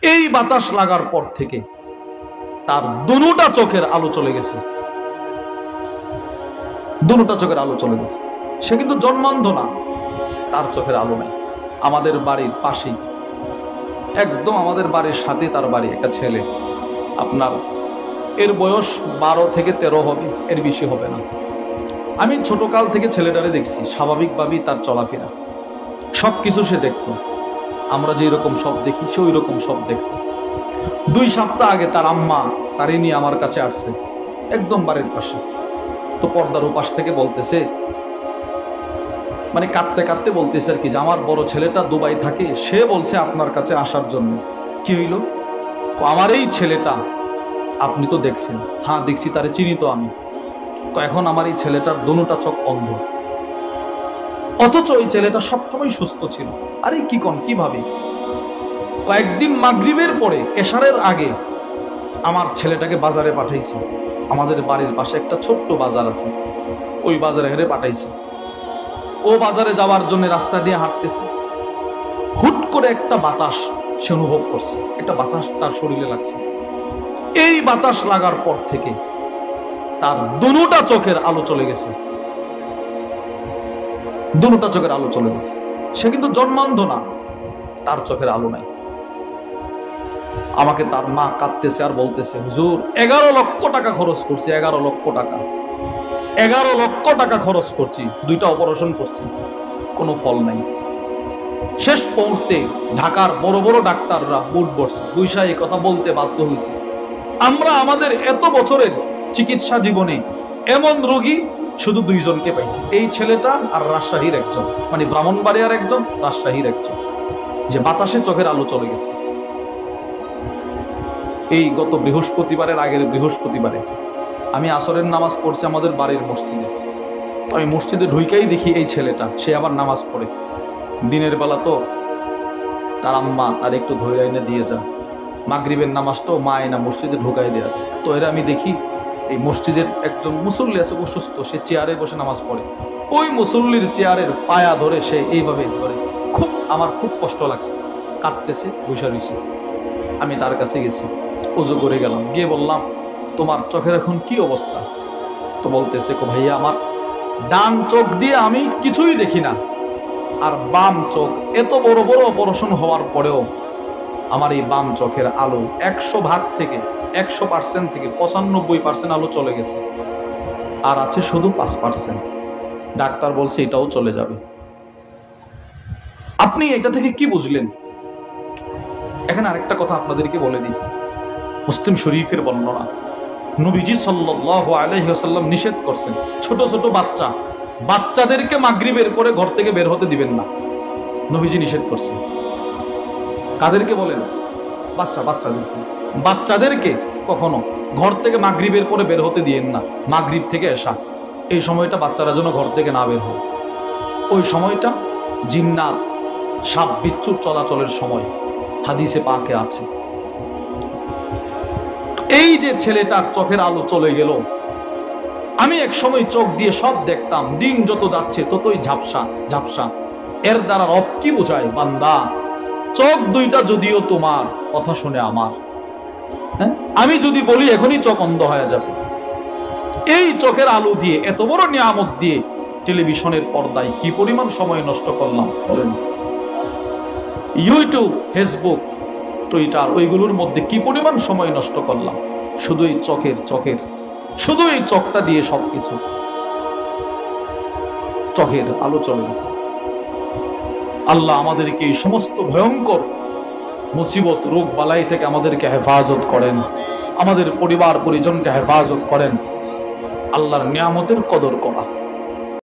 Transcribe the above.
এই বাতাস লাগার পর থেকে তার দুটা চোখের আলো চলে গেছে, দুটা চোখের আলো চলে গেছে। সে কিন্তু জন্মান্ধ না, তার চোখের আলো নাই। আমাদের বাড়ির পাশেই, একদম আমাদের বাড়ির সাথে তার বাড়ি, একটা ছেলে, আপনার এর বয়স 12 থেকে 13 হবে, এর বেশি হবে না। আমি ছোটকাল থেকে ছেলেটারে দেখছি, স্বাভাবিকভাবেই তার চলাফেরা সবকিছু সে দেখত। আমরা যে রকম সব দেখি সে ওই রকম সব দেখত। 2 সপ্তাহ আগে তার আম্মা তারে নিয়ে আমার কাছে আসছে, একদম বাড়ির পাশে। তো পর্দার ওপাশ থেকে বলতেছে, মানে কাঁদতে কাঁদতে বলতেছে আর কি, যে আমার বড় ছেলেটা দুবাই থাকে, সে বলছে আপনার কাছে আসার জন্য। কি হইল? আমার এই ছেলেটা আপনি তো দেখছেন। হ্যাঁ দেখছি, তারে চিনি তো আমি। তো এখন আমার এই ছেলেটার দুটা চোখ অন্ধ, অথচ ওই ছেলেটা সবসময় সুস্থ ছিল। আরে কি কোন, কিভাবে? কয়েকদিন মাগরিবের পরে এশারের আগে আমার ছেলেটাকে বাজারে পাঠাইছি। আমাদের বাড়ির পাশে একটা ছোট্ট বাজার আছে, ওই বাজারে হেরে পাঠাইছি। ও বাজারে যাওয়ার জন্য রাস্তা দিয়ে হাঁটতেছে, হুট করে একটা বাতাস সে অনুভব করছে, একটা বাতাস তার শরীরে লাগছে। এই বাতাস লাগার পর থেকে তার দুটা চোখের আলো চলে গেছে, দুটা চোখের আলো চলে গেছে। সে কিন্তু জন্মান্ধ না, তার চোখের আলো নাই। আমাকে তার মা কাঁদতেছে আর বলতেছে, হুজুর 11 লক্ষ টাকা খরচ করছি, 11 লক্ষ টাকা, 11 লক্ষ টাকা খরচ করছি, 2টা অপারেশন করছি, কোনো ফল নাই। শেষ মুহূর্তে ঢাকার বড় বড় ডাক্তাররা বুট বসছে, বুঝা এই কথা বলতে বাধ্য হয়েছে, আমরা আমাদের এত বছরের চিকিৎসা জীবনে এমন রোগী শুধু 2 জনকে পাইছি, এই ছেলেটা আর রাজশাহীর একজন, মানে ব্রাহ্মণবাড়িয়ার একজন, রাজশাহীর একজন, যে বাতাসে চোখের আলো চলে গেছে। এই গত বৃহস্পতিবারের আগের বৃহস্পতিবারে আমি আসরের নামাজ পড়ছি আমাদের বাড়ির মসজিদে। তো আমি মসজিদে ঢুইকাই দেখি এই ছেলেটা, সে আবার নামাজ পড়ে। দিনের বেলা তো তার আম্মা তার একটু ধৈর্য এনে দিয়ে যা, মাগরিবের নামাজটাও মা এনা মসজিদে ঢুকাই দেওয়া যায়। তো এরা আমি দেখি এই মসজিদের একজন মুসল্লি আছে অসুস্থ, সে চেয়ারে বসে নামাজ পড়ে। ওই মুসল্লির চেয়ারের পায়া ধরে সে এইভাবে ধরে, আমার খুব কষ্ট লাগছে, কাঁদতেছে, বসে রয়েছে। আমি তার কাছে গেছি, উজু করে গেলাম, গিয়ে বললাম, তোমার চোখের এখন কি অবস্থা? তো বলতেছে, ভাইয়া আমার ডান চোখ দিয়ে আমি কিছুই দেখি না, আর বাম চোখ এত বড় বড় অপারেশন হওয়ার পরেও আমার এই বাম চোখের আলো 100% থেকে 95% আলো চলে গেছে, আর আছে শুধু 5%। ডাক্তার বলছে এটাও চলে যাবে। আপনি এটা থেকে কি বুঝলেন? এখানে আরেকটা কথা আপনাদেরকে বলে দিই, মুসলিম শরীফের বর্ণনা, নবীজি সাল্লাল্লাহু আলাইহি ওয়াসাল্লাম নিষেধ করছেন, ছোট ছোট বাচ্চাদেরকে মাগরিবের পরে ঘর থেকে বের হতে দিবেন না। নবীজি নিষেধ করছেন। কাদেরকে বলেন? বাচ্চাদেরকে কখনো ঘর থেকে মাগরিবের পরে বের হতে দিয়েন না। মাগরিব থেকে এশা, এই সময়টা বাচ্চারা যেন ঘর থেকে না বের হয়। ওই সময়টা জিন্নাত, সাপ বিচ্ছুর চলাচলের সময়, হাদিসে পাকে আছে। এই যে ছেলেটার চোখের আলো চলে গেল, আমি এক সময় চোখ দিয়ে সব দেখতাম, দিন যত যাচ্ছে ততই ঝাপসা। এর দ্বারা রব কি বোঝায়? বান্দা, চোখ 2টা যদিও তোমার, কথা শুনে আমার, হ্যাঁ, আমি যদি বলি এখনই চোখ অন্ধ হয়ে যাবে। এই চোখের আলো দিয়ে, এত বড় নিয়ামত দিয়ে টেলিভিশনের পর্দায় কি পরিমাণ সময় নষ্ট করলাম বলেন? ইউটিউব, ফেসবুক, টুইটার, ওইগুলোর মধ্যে কি পরিমাণ সময় নষ্ট করলাম, শুধু এই শুধু এই চোখটা দিয়ে সবকিছু। চোখের আলো চলে গেছে। আল্লাহ আমাদেরকে এই সমস্ত ভয়ঙ্কর মুসিবত, রোগ বালাই থেকে আমাদেরকে হেফাজত করেন, আমাদের পরিবার পরিজনকে হেফাজত করেন। আল্লাহর নিয়ামতের কদর করা।